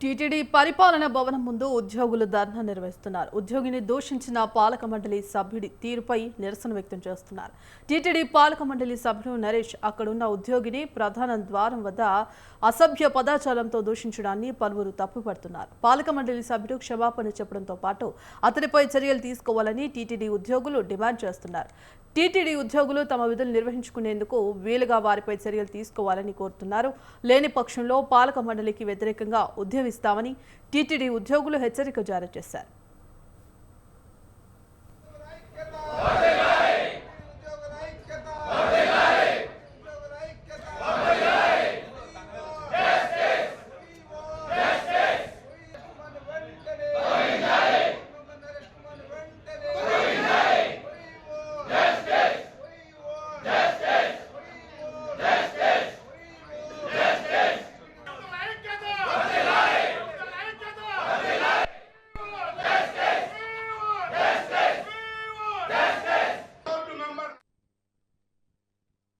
TTD పరిపాలన భవనం ముందు ఉద్యోగులు ధర్నా నిర్వహిస్తున్నారు. ఉద్యోగిని దూషించిన పాలక మండలి సభ్యుడి తీరుపై నిరసన వ్యక్తం చేస్తున్నారు. టీటీడీ పాలక మండలి సభ్యుడు నరేష్ అక్కడున్న ఉద్యోగిని ప్రధాన ద్వారం వద్ద అసభ్య పదాచారంతో దూషించడాన్ని పలువురు తప్పుపడుతున్నారు. పాలక మండలి సభ్యుడు క్షమాపణ చెప్పడంతో పాటు అతడిపై చర్యలు తీసుకోవాలని టీటీడీ ఉద్యోగులు డిమాండ్ చేస్తున్నారు. టీటీడీ ఉద్యోగులు తమ విధులు నిర్వహించుకునేందుకు వీలుగా వారిపై చర్యలు తీసుకోవాలని కోరుతున్నారు. లేని పక్షంలో పాలక మండలికి వ్యతిరేకంగా ఉద్యమిస్తామని టీటీడీ ఉద్యోగులు హెచ్చరిక జారీ చేశారు.